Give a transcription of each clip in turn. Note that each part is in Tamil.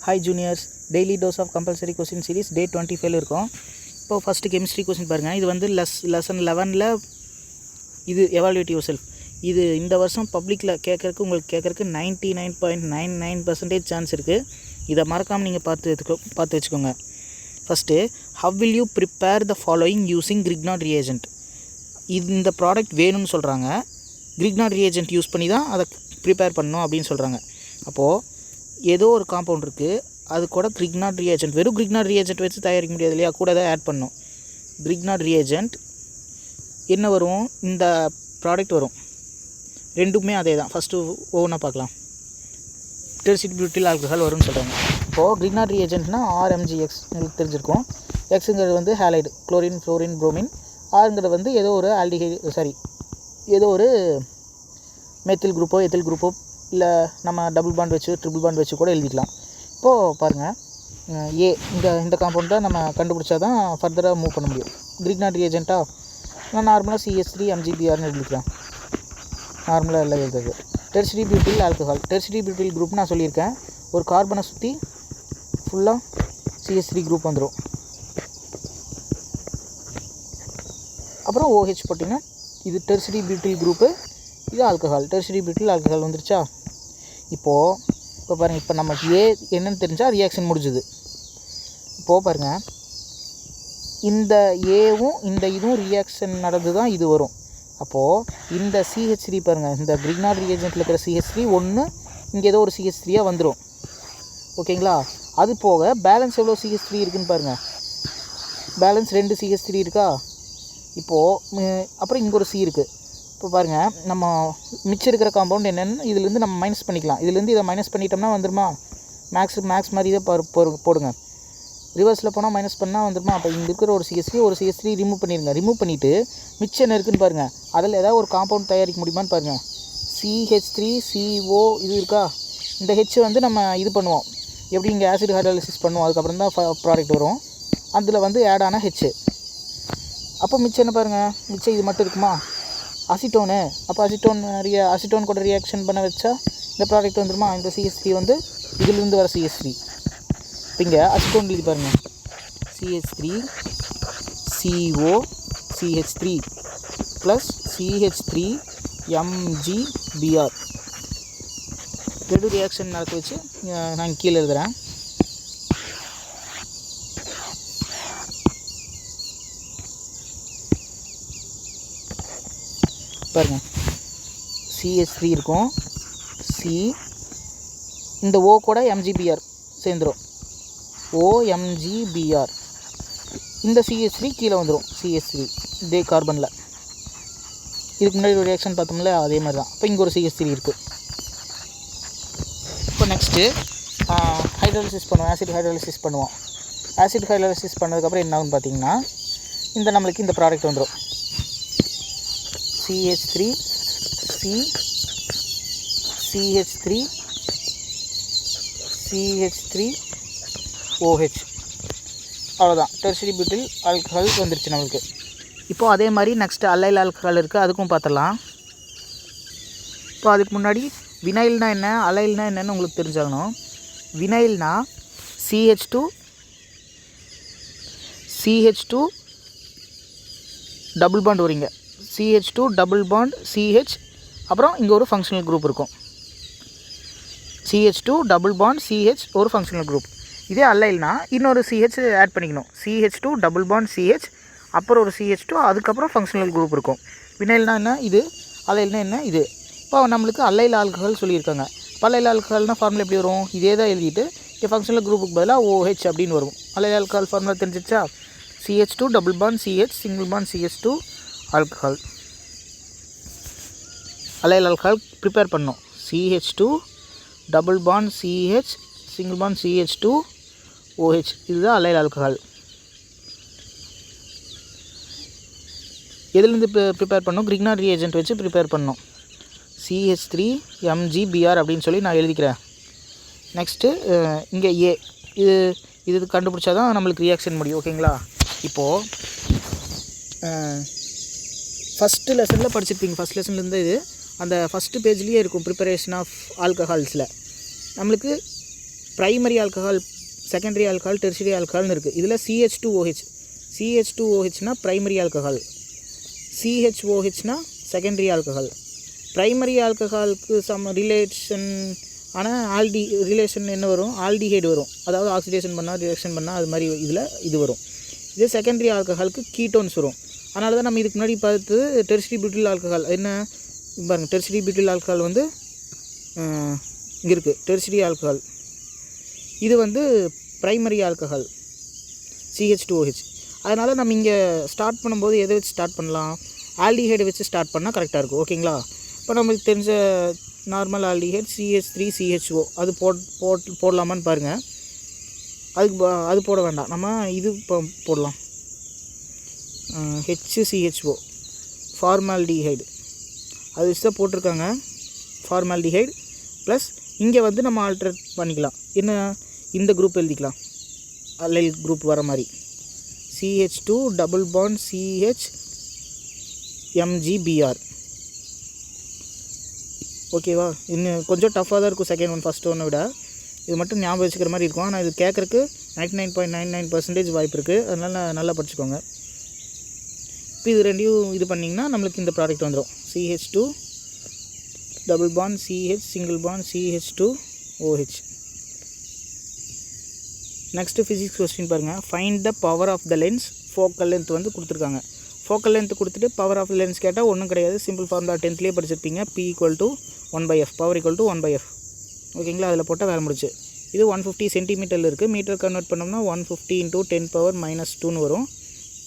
Hi juniors, daily dose of compulsory question series day 25 இருக்கும். இப்போ ஃபஸ்ட்டு கெமிஸ்ட்ரி கொஸ்டின் பாருங்கள். இது வந்து லெசன் 11ல் இது எவாலுவேட் யுவர் செல்ஃப். இது இந்த வருஷம் பப்ளிக்கில் கேட்குறக்கு 99.99% சான்ஸ் இருக்குது. இதை மறக்காமல் நீங்கள் பார்த்து வச்சுக்கோங்க. First, how will you prepare the following using Grignard reagent. இந்த ப்ராடக்ட் வேணும்னு சொல்கிறாங்க. கிரிக்னாட் ரியேஜென்ட் யூஸ் பண்ணி தான் அதை ப்ரிப்பேர் பண்ணணும் அப்படின்னு சொல்கிறாங்க. அப்போது ஏதோ ஒரு காம்பவுண்ட் இருக்குது, அது கூட கிரிக்னாட் ரியேஜென்ட், வெறும் கிரிக்னாட் ரியேஜென்ட் வச்சு தயாரிக்க முடியாது இல்லையா, கூட தான் ஆட் பண்ணணும். கிரிக்னாட் ரியேஜென்ட் என்ன வரும், இந்த ப்ராடக்ட் வரும். ரெண்டுமே அதே தான். ஃபஸ்ட்டு ஒவ்வொன்றா பார்க்கலாம். டெர்சிட்டி பியூட்டில் ஆல்கஹால் வரும்னு சொல்கிறாங்க. இப்போது கிரிக்னாட் ரியேஜென்ட்னா RMgX உங்களுக்கு தெரிஞ்சிருக்கும். எக்ஸுங்கிறது வந்து ஹேலைடு, குளோரின், ஃப்ளோரின், புரோமின். ஆறுங்கிறது வந்து ஏதோ ஒரு ஏதோ ஒரு மெத்தில் குரூப்போ எத்தில் குரூப்போ, இல்லை நம்ம டபுள் பாண்ட் வச்சு ட்ரிபிள் பாண்ட் வச்சு கூட எழுதிக்கலாம். இப்போது பாருங்கள், இந்த காம்பவுண்ட் தான் நம்ம கண்டுபிடிச்சா தான் ஃபர்தராக மூவ் பண்ண முடியும். கிரிக்னாட் ரியேஜென்ட்டாக நான் நார்மலாக CH3 MgBrன்னு எழுதிக்கலாம். நார்மலாக எல்லாம் எழுதுறது. டெர்சிட்டி பியூட்டில் ஆல்கஹால், டெர்சிட்டி பியூட்டில் குரூப் நான் சொல்லியிருக்கேன். ஒரு கார்பனை சுற்றி ஃபுல்லாக CH3 குரூப் வந்துடும். அப்புறம் OH போட்டிங்கன்னா இது டெர்சிட்டி பியூட்டில் குரூப்பு, இது ஆல்கஹால். டெர்சிட்டி பியூட்டில் ஆல்கஹால் வந்துருச்சா. இப்போ பாருங்கள், இப்போ நமக்கு என்னென்னு தெரிஞ்சால் ரியாக்ஷன் முடிஞ்சுது. இப்போது பாருங்கள், இந்த ஏவும் இந்த இதுவும் ரியாக்ஷன் நடந்து தான் இது வரும். அப்போது இந்த CH3 பாருங்கள், இந்த கிரிக்னாட் ரியேஜென்ட்டில் இருக்கிற CH3 ஒன்று இங்கே ஏதோ ஒரு CH3 வந்துடும். ஓகேங்களா. அது போக பேலன்ஸ் எவ்வளோ CH3 இருக்குதுன்னு பாருங்கள். பேலன்ஸ் 2 CH3 இருக்கா. இப்போது அப்புறம் இங்கே ஒரு C இருக்குது. இப்போ பாருங்கள், நம்ம மிச்சம் இருக்கிற காம்பவுண்ட் என்னென்னு இதுலேருந்து நம்ம மைனஸ் பண்ணிக்கலாம். இதுலேருந்து இதை மைனஸ் பண்ணிட்டோம்னா வந்துடுமா, மேக்ஸ் மாதிரி இதை போடுங்க. ரிவர்ஸில் போனால் மைனஸ் பண்ணால் வந்துடுமா. அப்போ இங்கே இருக்கிற ஒரு CH3 ரிமூவ் பண்ணிடுங்க. ரிமூவ் பண்ணிவிட்டு மிச்சம் என்ன இருக்குதுன்னு பாருங்கள். அதில் ஏதாவது ஒரு காம்பவுண்ட் தயாரிக்க முடியுமான்னு பாருங்கள். CH3CO இது இருக்கா. இந்த H வந்து நம்ம இது பண்ணுவோம், எப்படி இங்கே ஆசிட் ஹைட்ராலிசிஸ் பண்ணுவோம், அதுக்கப்புறம் தான் ப்ராடக்ட் வரும். அதில் வந்து ஆட் ஆன H. அப்போ மிச்சம் என்ன பாருங்கள், மிச்சம் இது மட்டும் இருக்குமா, அசிட்டோனு. அப்போ அசிட்டோன் கூட ரியாக்ஷன் பண்ண வச்சா இந்த ப்ராடக்ட் வந்துடுமா. இந்த CH3 வந்து இதிலிருந்து வர CH3. இப்போ இங்கே அசிட்டோன் எழுதி பாருங்கள். CH3CO CH3 plus CH3 MgBr. ரெண்டு ரியாக்ஷன் நடக்க வச்சு நான் கீழே எழுதுகிறேன். பாருங்கள், CH3 இருக்கும், C, இந்த O கூட MgBr சேர்ந்துடும், OMgBr. இந்த CH3 கீழே வந்துடும், CH3 இதே கார்பனில். இதுக்கு முன்னாடி ஒரு ரியாக்ஷன் பார்த்தோம்ல, அதே மாதிரி தான். இப்போ இங்கே ஒரு CH3 இருக்குது. இப்போ நெக்ஸ்ட்டு ஹைட்ராலிசிஸ் பண்ணுவோம், ஆசிட் ஹைட்ராலிசிஸ் பண்ணுவோம். ஆசிட் ஹைட்ராலிசிஸ் பண்ணதுக்கப்புறம் என்ன ஆகுன்னு பார்த்தீங்கன்னா, நம்மளுக்கு இந்த ப்ராடக்ட் வந்துடும். CH3 C CH3 CH3 OH. அவ்வளோதான், டெர்சிட்டி பியூட்டில் ஆல்கஹால் வந்துருச்சு நம்மளுக்கு. இப்போது அதே மாதிரி நெக்ஸ்ட்டு அல்லைல் ஆல்கஹால் இருக்குது, அதுக்கும் பார்த்துடலாம். இப்போ அதுக்கு முன்னாடி வினைல்னா என்ன, அலைல்னா என்னன்னு உங்களுக்கு தெரிஞ்சாகணும். வினைல்னா CH2 டபுள் பாண்ட் வரீங்க, CH2 டபுள் பாண்ட் CH, அப்புறம் இங்கே ஒரு ஃபங்க்ஷனல் குரூப் இருக்கும். CH2 டபுள் பாண்ட் CH ஒரு ஃபங்க்ஷனல் குரூப். இதே அல்லைல்னா இன்னொரு CH ஆட் பண்ணிக்கணும். CH2 டபுள் பாண்ட் CH, அப்புறம் ஒரு CH2, அதுக்கப்புறம் ஃபங்க்ஷனல் குரூப் இருக்கும். வினைல்னா என்ன இது, அல்லைல்னா என்ன இது. இப்போ நம்மளுக்கு அல்லைல் ஆல்கஹால் சொல்லியிருக்காங்க. இப்போ அல்லைல் ஆல்கஹால்னால் ஃபார்முலா எப்படி வரும், இதே தான் எழுதிட்டு இங்கே ஃபங்க்ஷனல் குரூப்புக்கு பதிலாக OH அப்படின்னு வரும். அல்லைல் ஆல்கஹால் ஃபார்முலா தெரிஞ்சிச்சா. CH2 double bond CH single bond CH2 alcohol. Allyl alcohol prepare பண்ணோம். CH2 double bond CH single bond CH2 OH, இதுதான் அல்லைல் ஆல்கஹால். எதுலேருந்து ப்ரிப்பேர் பண்ணோம், கிரிக்னாட் ரியேஜென்ட் வச்சு ப்ரிப்பேர் பண்ணோம். CH3 MgBr அப்படின்னு சொல்லி நான் எழுதிக்கிறேன். நெக்ஸ்ட்டு இங்கே இது கண்டுபிடிச்சா தான் நம்மளுக்கு ரியாக்ஷன் முடியும். ஓகேங்களா. இப்போது ஃபஸ்ட்டு லெசனில் படிச்சிருப்பீங்க. ஃபஸ்ட் லெசன்லேருந்து இது அந்த ஃபஸ்ட்டு பேஜ்லேயே இருக்கும், ப்ரிப்பரேஷன் ஆஃப் ஆல்கஹால்ஸில் நம்மளுக்கு primary alcohol, secondary alcohol, tertiary ஆல்கஹால்னு இருக்குது. இதில் CH2OH, CH2OHனா ப்ரைமரி ஆல்கஹால், CHOHனா செகண்டரி ஆல்கஹால். ப்ரைமரி ஆல்கஹாலுக்கு சம் ரிலேஷன் ஆனால் ரிலேஷன் என்ன வரும், ஆல்டிஹைடு வரும். அதாவது ஆக்சிடேஷன் பண்ணால் ரியாக்ஷன் பண்ணால் அது மாதிரி இதில் இது வரும். இதே செகண்டரி ஆல்கஹாலுக்கு கீட்டோன்ஸ் வரும். அதனால தான் நம்ம இதுக்கு முன்னாடி பார்த்து டெர்ஷரி பியூட்டில் ஆல்கஹால் என்ன பாருங்கள், டெர்ஷரி பியூட்டில் ஆல்கஹால் வந்து இங்கே இருக்குது. டெர்ஷரி ஆல்கஹால் இது வந்து ப்ரைமரி ஆல்கஹால் CH2OH. அதனால் நம்ம இங்கே ஸ்டார்ட் பண்ணும்போது எதை வச்சு ஸ்டார்ட் பண்ணலாம், ஆல்டிஹைடை வச்சு ஸ்டார்ட் பண்ணால் கரெக்டாக இருக்கும். ஓகேங்களா? இப்போ நம்மளுக்கு தெரிஞ்ச நார்மல் ஆல்டிஹைட் CH3CHO அது போடலாமான்னு பாருங்கள். அது போட வேண்டாம், நம்ம இது போடலாம். HCHO ஃபார்மால்டிஹைடு அது வச்சு தான் போட்டிருக்காங்க. ஃபார்மால்டிஹைடு ப்ளஸ் இங்கே வந்து நம்ம ஆல்ட்ரேட் பண்ணிக்கலாம். என்ன, இந்த குரூப் எழுதிக்கலாம், அல்லைல் குரூப் வர மாதிரி. CH2 double bond CHMgBr. ஓகேவா? இன்னும் கொஞ்சம் டஃப்பாக தான் இருக்கும் செகண்ட் ஒன் ஃபஸ்ட் ஒன்னை விட. இது மட்டும் ஞாபகம் வச்சுக்கிற மாதிரி இருக்கும். ஆனால் இது கேட்குறக்கு 99.99% வாய்ப்பு இருக்குது. அதனால் நல்லா படிச்சுக்கோங்க. இப்போ இது ரெண்டையும் இது பண்ணிங்கன்னா நம்மளுக்கு இந்த ப்ராடக்ட் வந்துடும். CH2 double bond CH single bond CH2OH. Next physics question பாருங்கள். Find the power of the lens. Focal length வந்து கொடுத்துருக்காங்க. ஃபோக்கல் லென்த் கொடுத்துட்டு பவர் ஆஃப் லென்ஸ் கேட்டால் ஒன்றும் கிடையாது, சிம்பிள் ஃபார்முலா 10th படிச்சிருப்பீங்க. P = 1/f, power = 1/f. ஓகேங்களா? அதில் போட்டால் வேலை முடிச்சு. இது 150 சென்டிமீட்டரில் இருக்குது. மீட்டர் கன்வெர்ட் பண்ணோம்னா 150 × 10⁻⁻2 வரும்.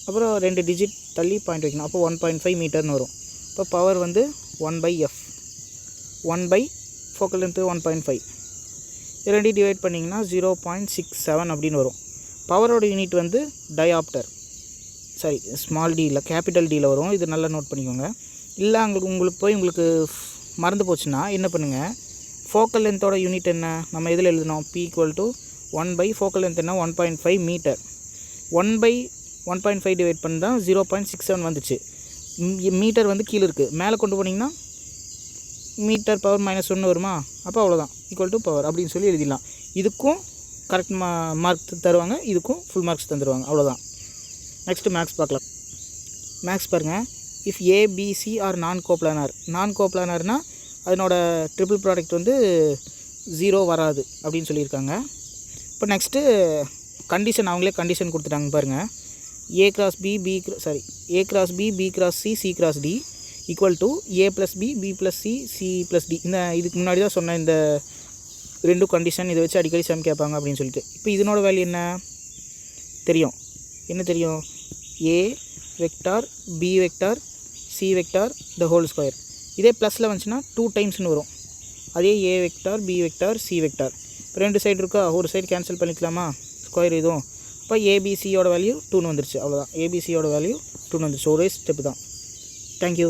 அப்புறம் 2 டிஜிட் தள்ளி பாயிண்ட் வைக்கணும். அப்போ 1.5 மீட்டர்னு வரும். இப்போ பவர் வந்து 1/f, 1 ஃபோக்கல் லென்த்து 1.5. இது ரெண்டையும் டிவைட் பண்ணிங்கன்னா 0.67 அப்படின்னு வரும். பவரோட யூனிட் வந்து டயாப்டர், சரி ஸ்மால் டி இல்லை கேபிட்டல் டியில் வரும். இது நல்லா நோட் பண்ணிக்கோங்க. இல்லை உங்களுக்கு மறந்து போச்சுன்னா என்ன பண்ணுங்கள், ஃபோக்கல் லென்த்தோட யூனிட் என்ன நம்ம எதில் எழுதணும், P = 1 ஃபோக்கல் லென்த் என்ன 1.5 மீட்டர். 1/1.5 டிவைட் பண்ணி தான் 0.67 வந்துச்சு. மீட்டர் வந்து கீழே இருக்குது, மேலே கொண்டு போனீங்கன்னா மீட்டர் பவர் -1 வருமா, அப்போ அவ்வளோதான் = பவர் அப்படின்னு சொல்லி எழுதிடலாம். இதுக்கும் கரெக்ட் மார்க் தருவாங்க, இதுக்கும் ஃபுல் மார்க்ஸ் தந்துடுவாங்க. அவ்வளோதான். நெக்ஸ்ட்டு மேக்ஸ் பார்க்கலாம். மேக்ஸ் பாருங்கள். இஃப் ABC ஆர் நான் கோப்ளானர்னால் அதனோட ட்ரிபிள் ப்ராடக்ட் வந்து 0 வராது அப்படின்னு சொல்லியிருக்காங்க. இப்போ நெக்ஸ்ட்டு கண்டிஷன், அவங்களே கண்டிஷன் கொடுத்துட்டாங்க பாருங்கள். A × B B × C C × D = A + B B + C C + D. இதுக்கு முன்னாடி தான் சொன்ன இந்த 2 கண்டிஷன், இதை வச்சு அடிக்கடி சம் கேட்பாங்க அப்படின்னு சொல்லிட்டு. இப்போ இதனோட வேல்யூ என்ன தெரியும், A vector B vector C vector the whole square. இதே ப்ளஸில் வந்துச்சுன்னா 2 டைம்ஸ்னு வரும். அதே A vector B vector C vector. இப்போ 2 சைடு இருக்கா, ஒரு சைடு கேன்சல் பண்ணிக்கலாமா, ஸ்கொயர் இதுவும். இப்போ ABCயோட வேல்யூ 2ன்னு வந்துருச்சு. அவ்வளோதான், ABCயோட வேல்யூ 2ன்னு வந்துருச்சு. ஒரே ஸ்டெப்பு தான். தேங்க்யூ.